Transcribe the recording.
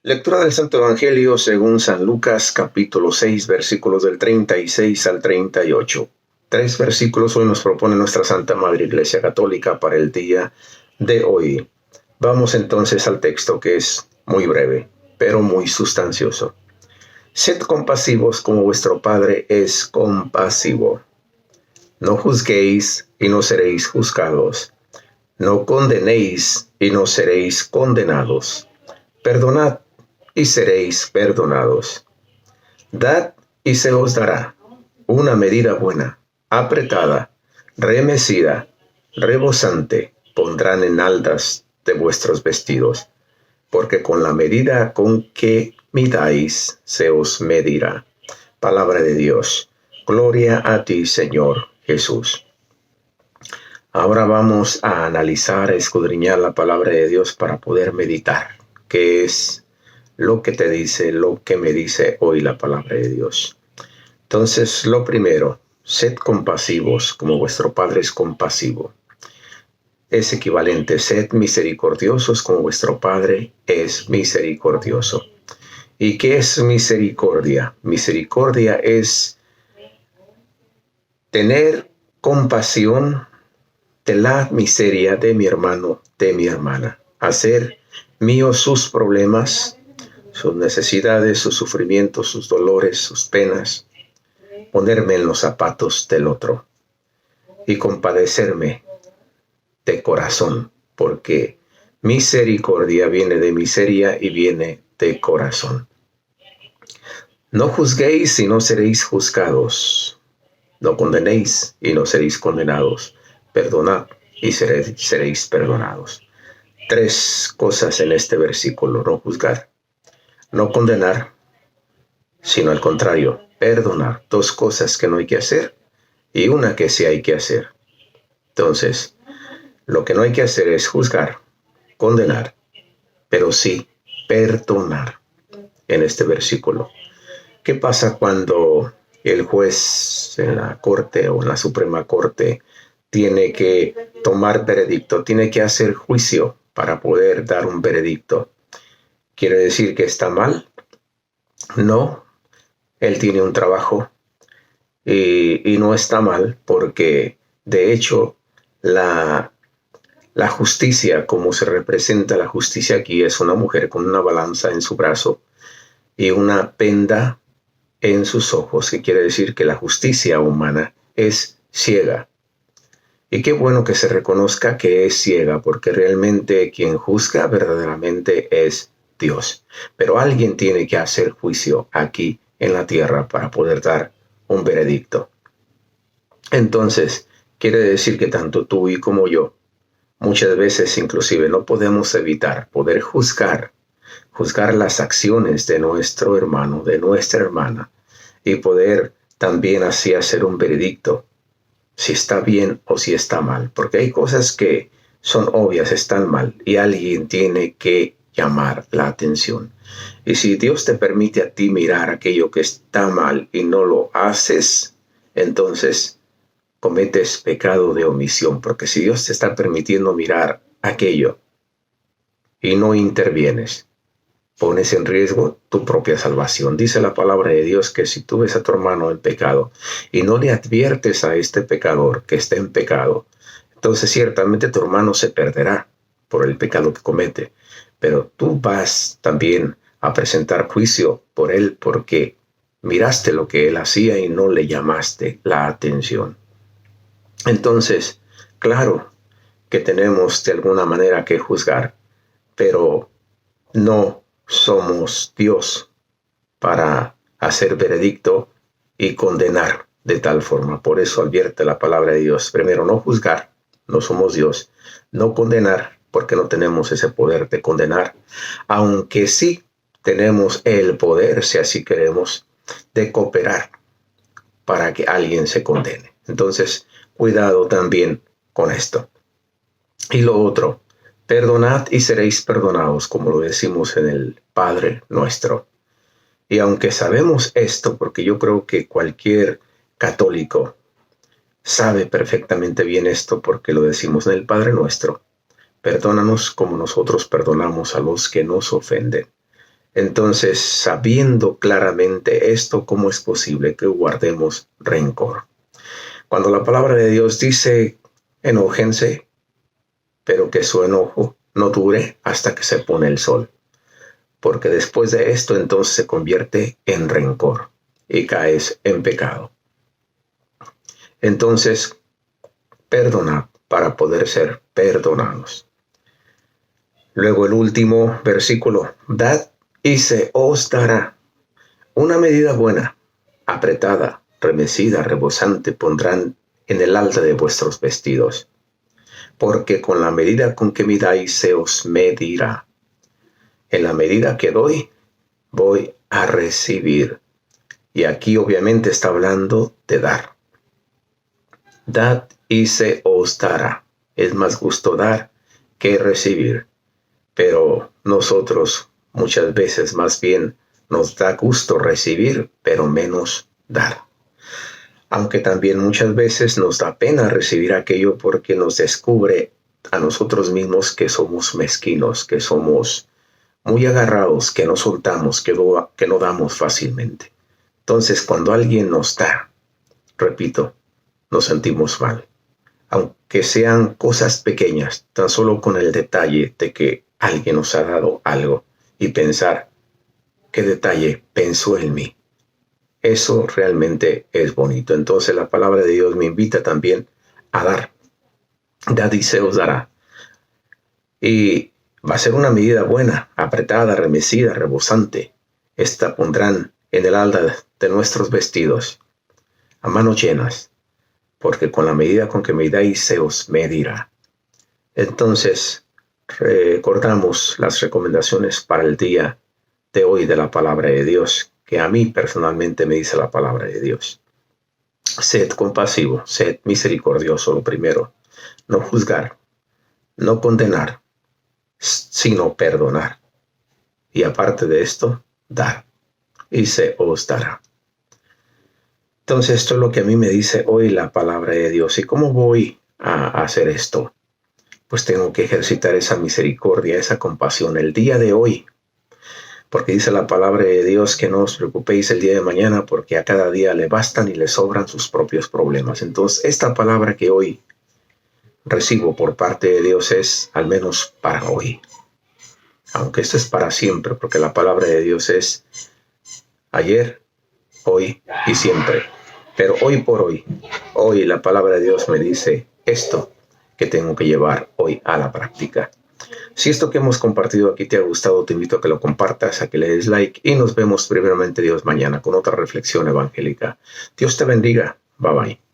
Lectura del Santo Evangelio según San Lucas, capítulo 6, versículos del 36 al 38. 3 versículos hoy nos propone nuestra Santa Madre Iglesia Católica para el día de hoy. Vamos entonces al texto, que es muy breve, pero muy sustancioso. Sed compasivos como vuestro Padre es compasivo. No juzguéis y no seréis juzgados. No condenéis y no seréis condenados. Perdonad y seréis perdonados. Dad y se os dará una medida buena, apretada, remecida, rebosante, pondrán en aldas de vuestros vestidos, porque con la medida con que midáis se os medirá. Palabra de Dios. Gloria a ti, Señor Jesús. Ahora vamos a analizar, a escudriñar la palabra de Dios para poder meditar, qué es lo que te dice, lo que me dice hoy la palabra de Dios. Entonces, lo primero, sed compasivos como vuestro Padre es compasivo. Es equivalente, sed misericordiosos como vuestro Padre es misericordioso. ¿Y qué es misericordia? Misericordia es tener compasión de la miseria de mi hermano, de mi hermana. Hacer míos sus problemas, sus necesidades, sus sufrimientos, sus dolores, sus penas. Ponerme en los zapatos del otro y compadecerme de corazón, porque misericordia viene de miseria y viene de corazón. No juzguéis y no seréis juzgados. No condenéis y no seréis condenados. Perdonad y seréis perdonados. 3 cosas en este versículo: no juzgar, no condenar, sino al contrario, perdonar. 2 cosas que no hay que hacer y una que sí hay que hacer. Entonces, lo que no hay que hacer es juzgar, condenar, pero sí perdonar en este versículo. ¿Qué pasa cuando el juez en la corte o en la Suprema Corte tiene que tomar veredicto, tiene que hacer juicio para poder dar un veredicto? ¿Quiere decir que está mal? No, él tiene un trabajo y no está mal, porque de hecho la justicia, como se representa la justicia aquí, es una mujer con una balanza en su brazo y una penda en sus ojos, que quiere decir que la justicia humana es ciega. Y qué bueno que se reconozca que es ciega, porque realmente quien juzga verdaderamente es Dios. Pero alguien tiene que hacer juicio aquí en la tierra para poder dar un veredicto. Entonces, quiere decir que tanto tú y como yo, muchas veces inclusive no podemos evitar poder juzgar las acciones de nuestro hermano, de nuestra hermana, y poder también así hacer un veredicto, si está bien o si está mal, porque hay cosas que son obvias, están mal, y alguien tiene que llamar la atención. Y si Dios te permite a ti mirar aquello que está mal y no lo haces, entonces cometes pecado de omisión, porque si Dios te está permitiendo mirar aquello y no intervienes, pones en riesgo tu propia salvación. Dice la palabra de Dios que si tú ves a tu hermano en pecado y no le adviertes a este pecador que está en pecado, entonces ciertamente tu hermano se perderá por el pecado que comete. Pero tú vas también a presentar juicio por él porque miraste lo que él hacía y no le llamaste la atención. Entonces, claro que tenemos de alguna manera que juzgar, pero no somos Dios para hacer veredicto y condenar de tal forma. Por eso advierte la palabra de Dios. Primero, no juzgar, no somos Dios. No condenar, porque no tenemos ese poder de condenar. Aunque sí tenemos el poder, si así queremos, de cooperar para que alguien se condene. Entonces, cuidado también con esto. Y lo otro, perdonad y seréis perdonados, como lo decimos en el Padre Nuestro. Y aunque sabemos esto, porque yo creo que cualquier católico sabe perfectamente bien esto, porque lo decimos en el Padre Nuestro, perdónanos como nosotros perdonamos a los que nos ofenden. Entonces, sabiendo claramente esto, ¿cómo es posible que guardemos rencor? Cuando la palabra de Dios dice, enójense, pero que su enojo no dure hasta que se pone el sol, porque después de esto entonces se convierte en rencor y caes en pecado. Entonces, perdonad para poder ser perdonados. Luego el último versículo, dad y se os dará. Una medida buena, apretada, remecida, rebosante, pondrán en el alta de vuestros vestidos. Porque con la medida con que midáis se os medirá. En la medida que doy, voy a recibir. Y aquí obviamente está hablando de dar. Dad y se os dará. Es más gusto dar que recibir. Pero nosotros muchas veces más bien nos da gusto recibir, pero menos dar. Aunque también muchas veces nos da pena recibir aquello porque nos descubre a nosotros mismos que somos mezquinos, que somos muy agarrados, que no soltamos, que no damos fácilmente. Entonces, cuando alguien nos da, repito, nos sentimos mal. Aunque sean cosas pequeñas, tan solo con el detalle de que alguien nos ha dado algo y pensar, ¿qué detalle pensó en mí? Eso realmente es bonito. Entonces la palabra de Dios me invita también a dar. Dad y se os dará. Y va a ser una medida buena, apretada, remecida, rebosante. Esta pondrán en el alda de nuestros vestidos, a manos llenas, porque con la medida con que midáis se os medirá. Entonces, recordamos las recomendaciones para el día de hoy de la palabra de Dios, que a mí personalmente me dice la palabra de Dios. Sed compasivo, sed misericordioso, lo primero. No juzgar, no condenar, sino perdonar. Y aparte de esto, dar. Y se os dará. Entonces esto es lo que a mí me dice hoy la palabra de Dios. ¿Y cómo voy a hacer esto? Pues tengo que ejercitar esa misericordia, esa compasión el día de hoy. Porque dice la palabra de Dios que no os preocupéis el día de mañana, porque a cada día le bastan y le sobran sus propios problemas. Entonces, esta palabra que hoy recibo por parte de Dios es al menos para hoy. Aunque esto es para siempre, porque la palabra de Dios es ayer, hoy y siempre. Pero hoy por hoy la palabra de Dios me dice esto que tengo que llevar hoy a la práctica. Si esto que hemos compartido aquí te ha gustado, te invito a que lo compartas, a que le des like y nos vemos primeramente Dios mañana con otra reflexión evangélica. Dios te bendiga. Bye bye.